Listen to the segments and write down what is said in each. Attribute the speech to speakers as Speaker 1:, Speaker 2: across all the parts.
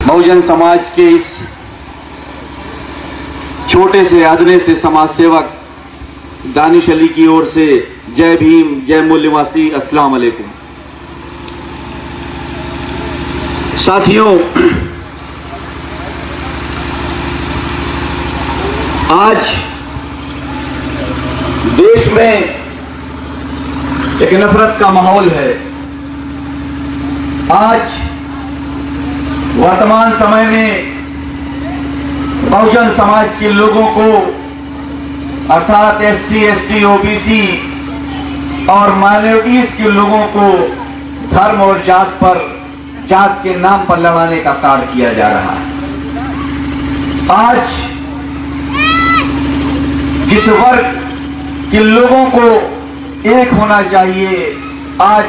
Speaker 1: बहुजन समाज के इस छोटे से आदने से समाज सेवक दानिश अली की ओर से जय भीम, जय मूल्यवासी, अस्सलाम वालेकुम। साथियों, आज देश में एक नफरत का माहौल है। आज वर्तमान समय में बहुजन समाज के लोगों को अर्थात SC, ST, OBC और माइनॉरिटीज के लोगों को धर्म और जात के नाम पर लड़ाने का कार्य किया जा रहा है। आज जिस वर्ग के लोगों को एक होना चाहिए, आज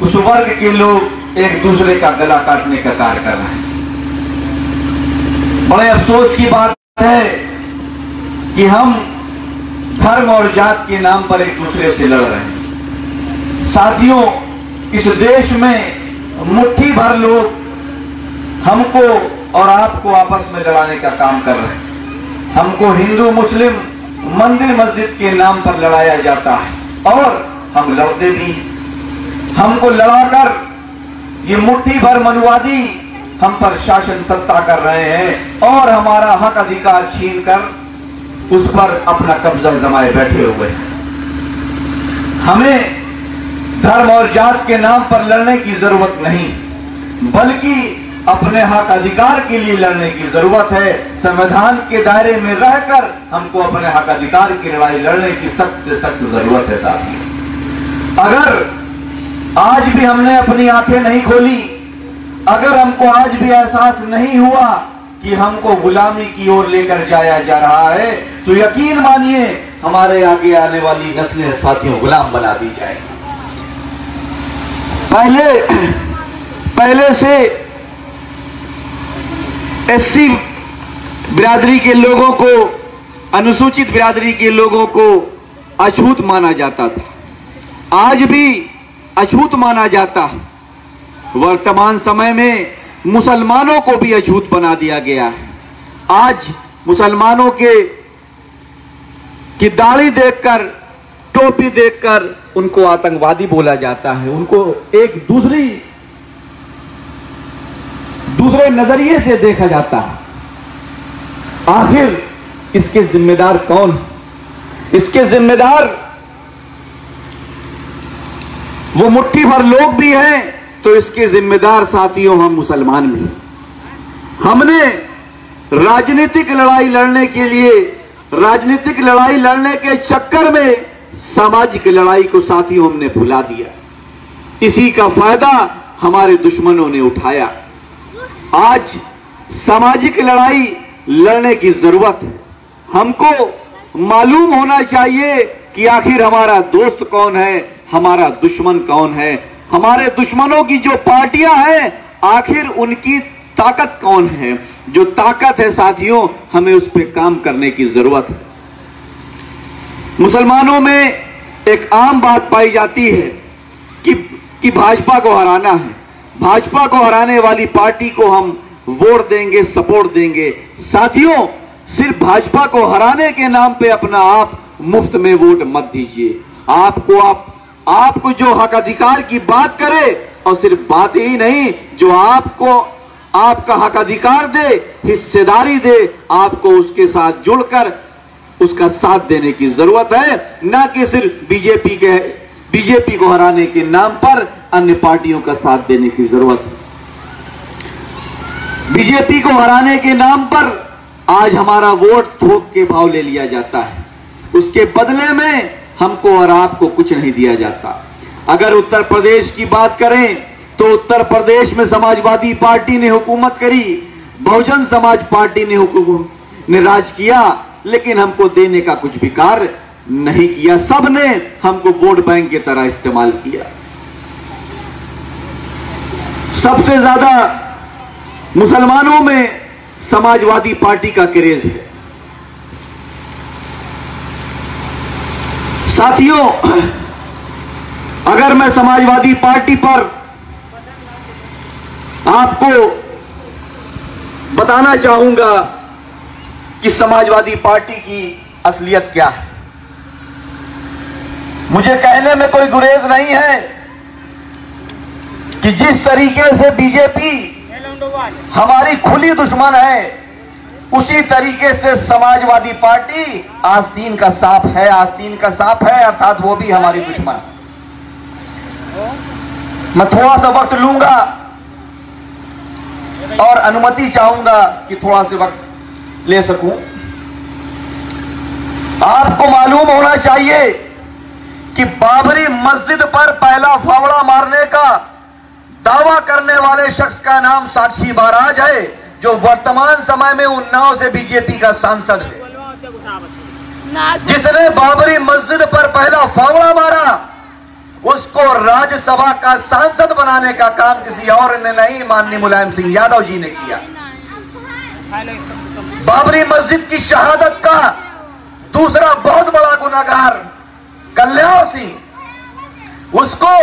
Speaker 1: उस वर्ग के लोग एक दूसरे का गला काटने का कार्य कर रहे हैं। बड़े अफसोस की बात है कि हम धर्म और जात के नाम पर एक दूसरे से लड़ रहे हैं। साथियों, इस देश में मुट्ठी भर लोग हमको और आपको आपस में लड़ाने का काम कर रहे हैं। हमको हिंदू मुस्लिम मंदिर मस्जिद के नाम पर लड़ाया जाता है और हम लड़ते भी। हमको लड़ाकर ये मुट्ठी भर मनुवादी हम पर शासन सत्ता कर रहे हैं और हमारा हक अधिकार छीनकर उस पर अपना कब्जा जमाए बैठे हुए हैं। हमें धर्म और जात के नाम पर लड़ने की जरूरत नहीं, बल्कि अपने हक अधिकार के लिए लड़ने की जरूरत है। संविधान के दायरे में रहकर हमको अपने हक अधिकार की लड़ाई लड़ने की सख्त से सख्त जरूरत है। साथियों, अगर आज भी हमने अपनी आंखें नहीं खोली, अगर हमको आज भी एहसास नहीं हुआ कि हमको गुलामी की ओर लेकर जाया जा रहा है, तो यकीन मानिए हमारे आगे आने वाली नस्लें साथियों गुलाम बना दी जाएगी। पहले से SC बिरादरी के लोगों को, अनुसूचित बिरादरी के लोगों को अछूत माना जाता था, आज भी अछूत माना जाता है। वर्तमान समय में मुसलमानों को भी अछूत बना दिया गया है। आज मुसलमानों की दाढ़ी देखकर, टोपी देखकर उनको आतंकवादी बोला जाता है। उनको एक दूसरे नजरिए से देखा जाता है। आखिर इसके जिम्मेदार कौन है? इसके जिम्मेदार वो मुट्ठी भर लोग भी हैं, तो इसके जिम्मेदार साथियों हम मुसलमान भी। हमने राजनीतिक लड़ाई लड़ने के लिए, राजनीतिक लड़ाई लड़ने के चक्कर में सामाजिक लड़ाई को साथियों हमने भुला दिया। इसी का फायदा हमारे दुश्मनों ने उठाया। आज सामाजिक लड़ाई लड़ने की जरूरत है। हमको मालूम होना चाहिए कि आखिर हमारा दोस्त कौन है, हमारा दुश्मन कौन है। हमारे दुश्मनों की जो पार्टियां हैं, आखिर उनकी ताकत कौन है। जो ताकत है साथियों, हमें उस पर काम करने की जरूरत है। मुसलमानों में एक आम बात पाई जाती है कि भाजपा को हराना है, भाजपा को हराने वाली पार्टी को हम वोट देंगे, सपोर्ट देंगे। साथियों, सिर्फ भाजपा को हराने के नाम पे अपना आप मुफ्त में वोट मत दीजिए। आपको जो हक अधिकार की बात करे, और सिर्फ बात ही नहीं, जो आपको आपका हक अधिकार दे, हिस्सेदारी दे, आपको उसके साथ जुड़कर उसका साथ देने की जरूरत है। ना कि सिर्फ बीजेपी को हराने के नाम पर अन्य पार्टियों का साथ देने की जरूरत है। बीजेपी को हराने के नाम पर आज हमारा वोट थोक के भाव ले लिया जाता है। उसके बदले में हमको और आपको कुछ नहीं दिया जाता। अगर उत्तर प्रदेश की बात करें तो उत्तर प्रदेश में समाजवादी पार्टी ने हुकूमत करी, बहुजन समाज पार्टी ने राज किया, लेकिन हमको देने का कुछ भी कार्य नहीं किया। सबने हमको वोट बैंक की तरह इस्तेमाल किया। सबसे ज्यादा मुसलमानों में समाजवादी पार्टी का क्रेज है। साथियों, अगर मैं समाजवादी पार्टी पर आपको बताना चाहूंगा कि समाजवादी पार्टी की असलियत क्या है। मुझे कहने में कोई गुरेज नहीं है कि जिस तरीके से बीजेपी हमारी खुली दुश्मन है, उसी तरीके से समाजवादी पार्टी आस्तीन का सांप है। आस्तीन का सांप है अर्थात वो भी हमारी दुश्मन। मैं थोड़ा सा वक्त लूंगा और अनुमति चाहूंगा कि थोड़ा सा वक्त ले सकूं। आपको मालूम होना चाहिए कि बाबरी मस्जिद पर पहला फावड़ा मारने का दावा करने वाले शख्स का नाम साक्षी महाराज है, जो वर्तमान समय में उन्नाव से बीजेपी का सांसद है। जिसने बाबरी मस्जिद पर पहला फावड़ा मारा, उसको राज्यसभा का सांसद बनाने का काम किसी और ने नहीं, माननीय मुलायम सिंह यादव जी ने किया। बाबरी मस्जिद की शहादत का दूसरा बहुत बड़ा गुनाहगार कल्याण सिंह, उसको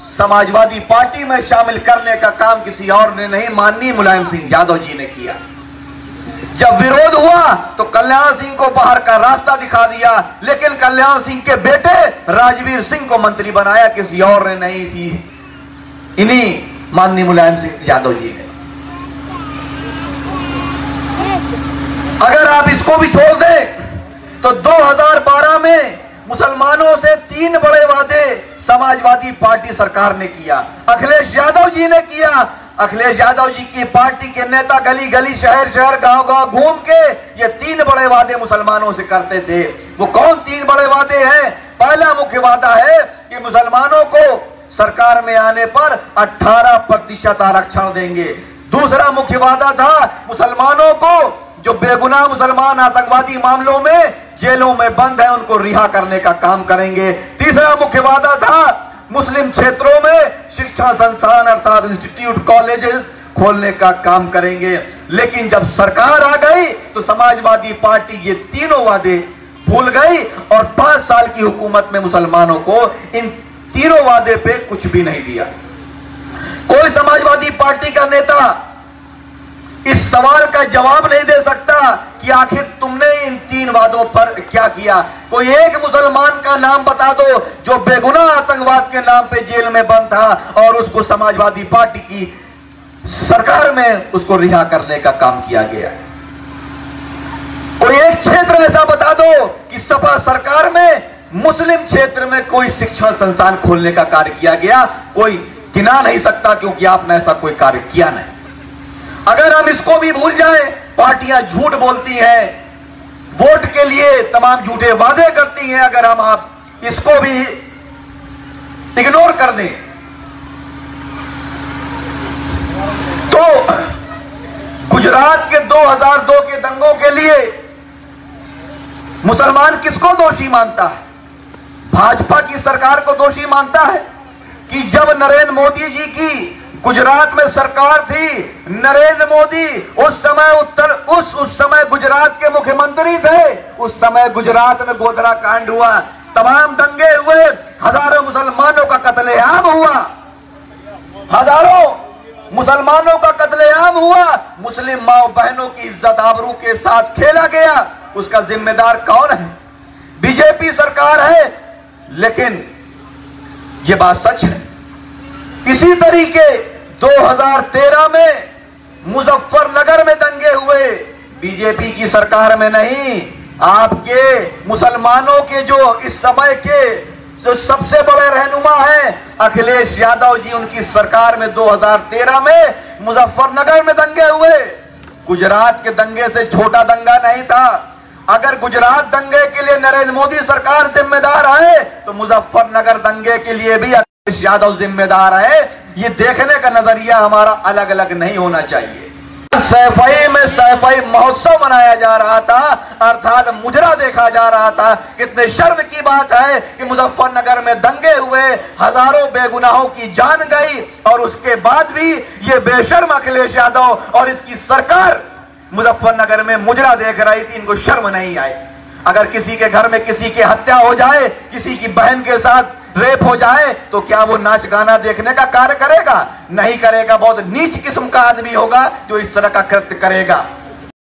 Speaker 1: समाजवादी पार्टी में शामिल करने का काम किसी और ने नहीं, माननीय मुलायम सिंह यादव जी ने किया। जब विरोध हुआ तो कल्याण सिंह को बाहर का रास्ता दिखा दिया, लेकिन कल्याण सिंह के बेटे राजवीर सिंह को मंत्री बनाया, किसी और ने नहीं, इन्हीं माननीय मुलायम सिंह यादव जी ने। अगर आप इसको भी छोड़ दें तो 2012 में मुसलमानों से 3 बड़े वादे समाजवादी पार्टी सरकार ने किया, अखिलेश यादव जी ने किया। अखिलेश यादव जी की पार्टी के नेता गली गली शहर शहर गांव गांव घूम के ये 3 बड़े वादे मुसलमानों से करते थे। वो कौन 3 बड़े वादे हैं? पहला मुख्य वादा है कि मुसलमानों को सरकार में आने पर 18% आरक्षण देंगे। दूसरा मुख्य वादा था मुसलमानों को, जो बेगुनाह मुसलमान आतंकवादी मामलों में जेलों में बंद है, उनको रिहा करने का काम करेंगे। तीसरा मुख्य वादा था मुस्लिम क्षेत्रों में शिक्षा संस्थान अर्थात इंस्टीट्यूट कॉलेजेस खोलने का काम करेंगे। लेकिन जब सरकार आ गई तो समाजवादी पार्टी ये तीनों वादे भूल गई और 5 साल की हुकूमत में मुसलमानों को इन तीनों वादे पे कुछ भी नहीं दिया। कोई समाजवादी पार्टी का नेता इस सवाल का जवाब नहीं दे सकता कि आखिर तुमने इन 3 वादों पर क्या किया। कोई एक मुसलमान का नाम बता दो जो बेगुनाह आतंकवाद के नाम पे जेल में बंद था और उसको समाजवादी पार्टी की सरकार में उसको रिहा करने का काम किया गया। कोई एक क्षेत्र ऐसा बता दो कि सपा सरकार में मुस्लिम क्षेत्र में कोई शिक्षण संस्थान खोलने का कार्य किया गया। कोई गिना नहीं सकता, क्योंकि आपने ऐसा कोई कार्य किया नहीं। अगर हम इसको भी भूल जाएं, पार्टियां झूठ बोलती हैं, वोट के लिए तमाम झूठे वादे करती हैं, अगर हम आप इसको भी इग्नोर कर दें तो गुजरात के 2002 के दंगों के लिए मुसलमान किसको दोषी मानता है? भाजपा की सरकार को दोषी मानता है कि जब नरेंद्र मोदी जी की गुजरात में सरकार थी, नरेंद्र मोदी उस समय गुजरात के मुख्यमंत्री थे। उस समय गुजरात में गोधरा कांड हुआ, तमाम दंगे हुए, हजारों मुसलमानों का कत्लेआम हुआ, हजारों मुसलमानों का कत्लेआम हुआ। मुस्लिम माओ बहनों की इज्जत आबरू के साथ खेला गया। उसका जिम्मेदार कौन है? बीजेपी सरकार है। लेकिन यह बात सच है। इसी तरीके 2013 में मुजफ्फरनगर में दंगे हुए, बीजेपी की सरकार में नहीं, आपके मुसलमानों के जो इस समय के जो सबसे बड़े रहनुमा हैं अखिलेश यादव जी, उनकी सरकार में 2013 में मुजफ्फरनगर में दंगे हुए। गुजरात के दंगे से छोटा दंगा नहीं था। अगर गुजरात दंगे के लिए नरेंद्र मोदी सरकार जिम्मेदार है तो मुजफ्फरनगर दंगे के लिए भी अखिलेश यादव जिम्मेदार है। ये देखने का नजरिया हमारा अलग अलग नहीं होना चाहिए। सैफई में सैफई महोत्सव मनाया जा रहा था, अर्थात मुजरा देखा जा रहा था। कितने शर्म की बात है कि मुजफ्फरनगर में दंगे हुए, हजारों बेगुनाहों की जान गई और उसके बाद भी ये बेशर्म अखिलेश यादव और इसकी सरकार मुजफ्फरनगर में मुजरा देख रही थी। इनको शर्म नहीं आई। अगर किसी के घर में किसी की हत्या हो जाए, किसी की बहन के साथ रेप हो जाए तो क्या वो नाच गाना देखने का कार्य करेगा? नहीं करेगा। बहुत नीच किस्म का आदमी होगा जो इस तरह का कृत्य करेगा।